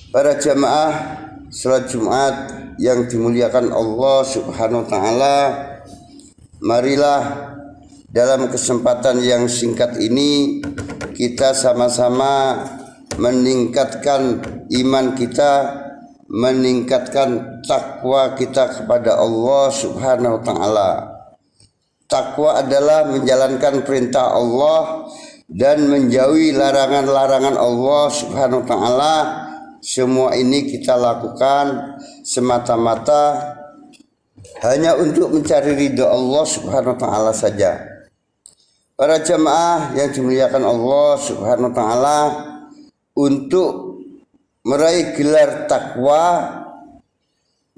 Para jamaah salat Jumat yang dimuliakan Allah Subhanahu wa taala, marilah dalam kesempatan yang singkat ini kita sama-sama meningkatkan iman kita, meningkatkan takwa kita kepada Allah Subhanahu wa taala. Takwa adalah menjalankan perintah Allah dan menjauhi larangan-larangan Allah Subhanahu wa taala. Semua ini kita lakukan semata-mata hanya untuk mencari ridha Allah Subhanahu wa taala saja. Para jamaah yang dimuliakan Allah Subhanahu wa taala, untuk meraih gelar takwa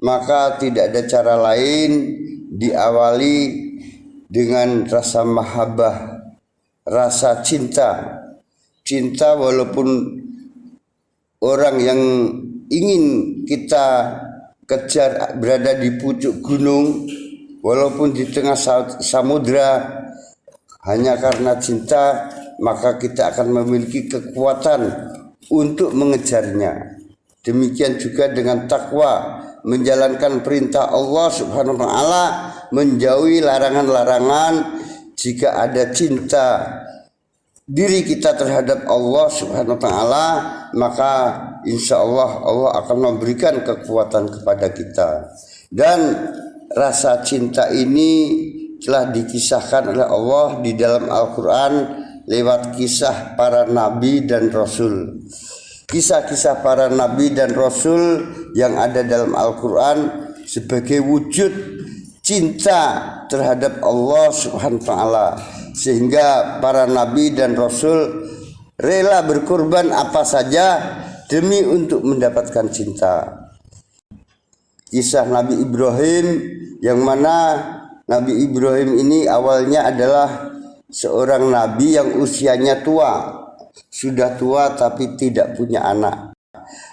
maka tidak ada cara lain diawali dengan rasa mahabbah, rasa cinta. Cinta walaupun orang yang ingin kita kejar berada di pucuk gunung, walaupun di tengah samudra, hanya karena cinta maka kita akan memiliki kekuatan untuk mengejarnya. Demikian juga dengan takwa, menjalankan perintah Allah Subhanahu wa taala, menjauhi larangan-larangan. Jika ada cinta diri kita terhadap Allah Subhanahu wa taala, maka insya Allah Allah akan memberikan kekuatan kepada kita. Dan rasa cinta ini telah dikisahkan oleh Allah di dalam Al-Quran lewat kisah para nabi dan rasul. Kisah-kisah para nabi dan rasul yang ada dalam Al-Quran sebagai wujud cinta terhadap Allah Subhanahu wa taala, sehingga para nabi dan rasul rela berkorban apa saja demi untuk mendapatkan cinta. Kisah Nabi Ibrahim, yang mana Nabi Ibrahim ini awalnya adalah seorang nabi yang usianya tua, sudah tua tapi tidak punya anak.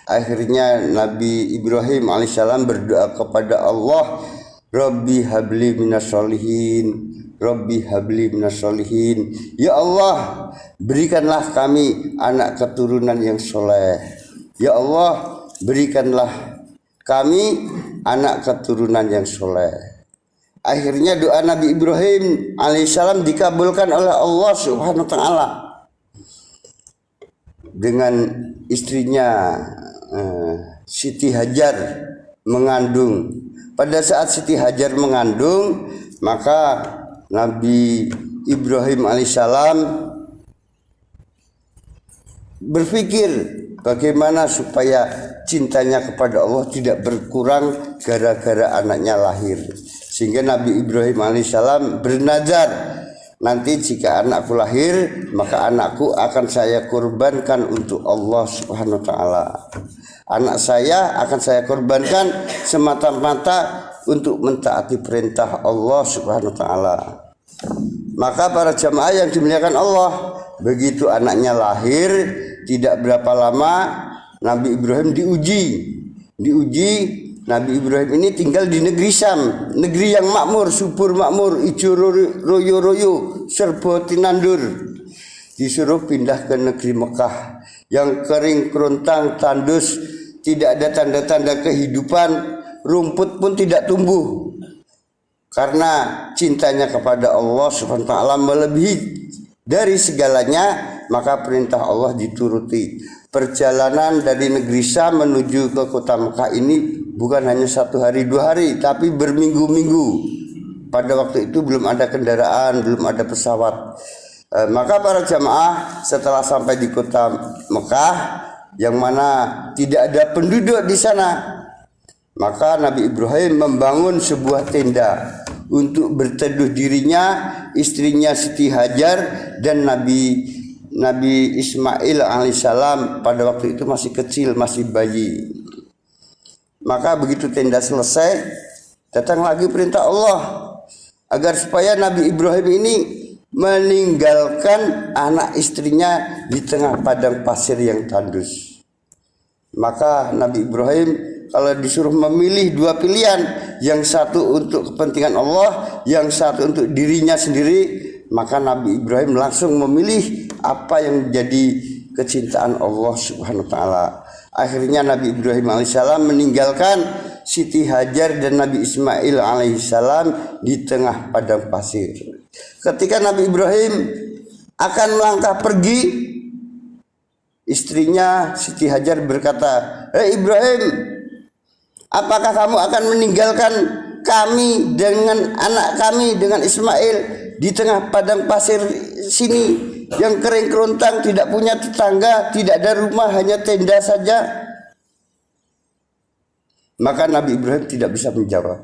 Akhirnya Nabi Ibrahim alaihissalam berdoa kepada Allah, Rabbi habli minas sholihin, Rabbi habli minas sholihin. Ya Allah, berikanlah kami anak keturunan yang soleh. Ya Allah, berikanlah kami anak keturunan yang soleh. Akhirnya doa Nabi Ibrahim alaihissalam dikabulkan oleh Allah Subhanahu wa taala. Dengan istrinya Siti Hajar mengandung. Pada saat Siti Hajar mengandung, maka Nabi Ibrahim alaihissalam berpikir bagaimana supaya cintanya kepada Allah tidak berkurang gara-gara anaknya lahir. Sehingga Nabi Ibrahim alaihissalam bernazar, nanti jika anakku lahir maka anakku akan saya korbankan untuk Allah Subhanahu wa taala. Anak saya akan saya korbankan semata-mata untuk mentaati perintah Allah Subhanahu wa taala. Maka para jamaah yang dimuliakan Allah, begitu anaknya lahir, tidak berapa lama Nabi Ibrahim diuji. Nabi Ibrahim ini tinggal di negeri Syam, negeri yang makmur, subur makmur, ijo royo-royo, serba tinandur. Disuruh pindah ke negeri Mekah yang kering kerontang, tandus, tidak ada tanda-tanda kehidupan, rumput pun tidak tumbuh. Karena cintanya kepada Allah Subhanahu wa taala melebihi dari segalanya, maka perintah Allah dituruti. Perjalanan dari negeri Syam menuju ke kota Mekah ini bukan hanya 1 hari 2 hari, tapi berminggu-minggu. Pada waktu itu belum ada kendaraan, belum ada pesawat. Maka para jamaah setelah sampai di kota Mekah, yang mana tidak ada penduduk di sana, maka Nabi Ibrahim membangun sebuah tenda untuk berteduh dirinya, istrinya Siti Hajar, dan Nabi Ismail alaihissalam pada waktu itu masih kecil, masih bayi. Maka begitu tenda selesai, datang lagi perintah Allah agar supaya Nabi Ibrahim ini meninggalkan anak istrinya di tengah padang pasir yang tandus. Maka Nabi Ibrahim kalau disuruh memilih 2 pilihan, yang satu untuk kepentingan Allah, yang satu untuk dirinya sendiri, maka Nabi Ibrahim langsung memilih apa yang menjadi kecintaan Allah Subhanahu wa taala. Akhirnya Nabi Ibrahim alaihissalam meninggalkan Siti Hajar dan Nabi Ismail alaihissalam di tengah padang pasir. Ketika Nabi Ibrahim akan melangkah pergi, istrinya Siti Hajar berkata, "Hei Ibrahim, apakah kamu akan meninggalkan kami dengan anak kami dengan Ismail di tengah padang pasir sini yang kering kerontang, tidak punya tetangga, tidak ada rumah, hanya tenda saja?" Maka Nabi Ibrahim tidak bisa menjawab.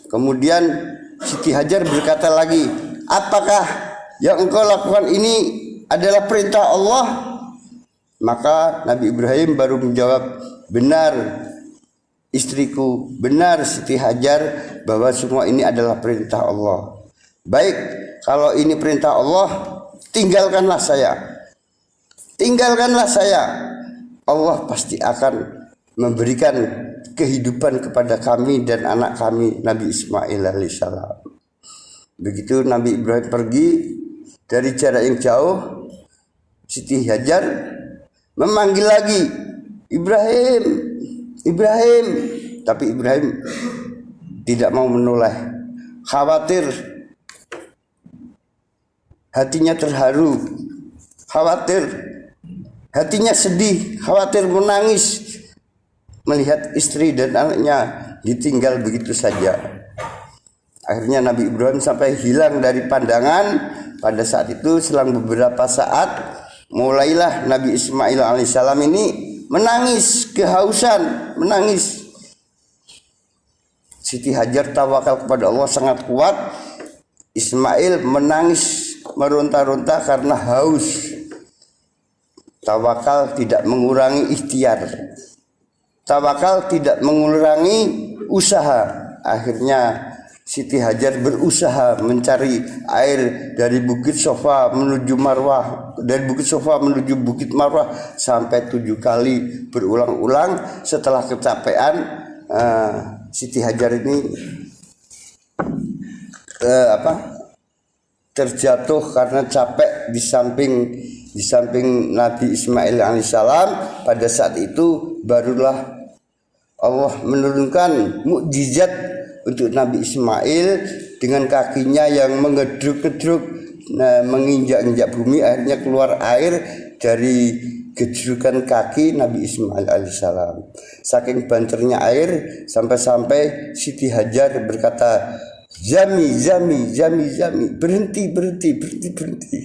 Kemudian Siti Hajar berkata lagi, "Apakah yang engkau lakukan ini adalah perintah Allah?" Maka Nabi Ibrahim baru menjawab, "Benar istriku, benar Siti Hajar, bahwa semua ini adalah perintah Allah. Baik, kalau ini perintah Allah, tinggalkanlah saya. Tinggalkanlah saya. Allah pasti akan memberikan kehidupan kepada kami dan anak kami Nabi Ismail alaihissalam." Begitu Nabi Ibrahim pergi dari jarak yang jauh, Siti Hajar memanggil lagi, "Ibrahim, Ibrahim." Tapi Ibrahim tidak mau menoleh, khawatir, hatinya terharu, khawatir, hatinya sedih, khawatir, menangis melihat istri dan anaknya ditinggal begitu saja. Akhirnya Nabi Ibrahim sampai hilang dari pandangan. Pada saat itu selang beberapa saat, mulailah Nabi Ismail alaihissalam ini menangis, kehausan, menangis. Siti Hajar tawakal kepada Allah sangat kuat. Ismail menangis meronta-ronta karena haus. Tawakal tidak mengurangi ikhtiar. Tawakal tidak mengurangi usaha. Akhirnya Siti Hajar berusaha mencari air dari Bukit Sofa menuju Marwah, dari Bukit Sofa menuju Bukit Marwah sampai 7 kali berulang-ulang. Setelah kecapean, Siti Hajar ini terjatuh karena capek di samping Nabi Ismail alaihissalam. Pada saat itu barulah Allah menurunkan mukjizat untuk Nabi Ismail dengan kakinya yang mengedruk-gedruk, menginjak-injak bumi, akhirnya keluar air dari gedrukan kaki Nabi Ismail alaihissalam. Saking banternya air sampai-sampai Siti Hajar berkata, "Zami, zami, zami, zami, berhenti, berhenti, berhenti, berhenti."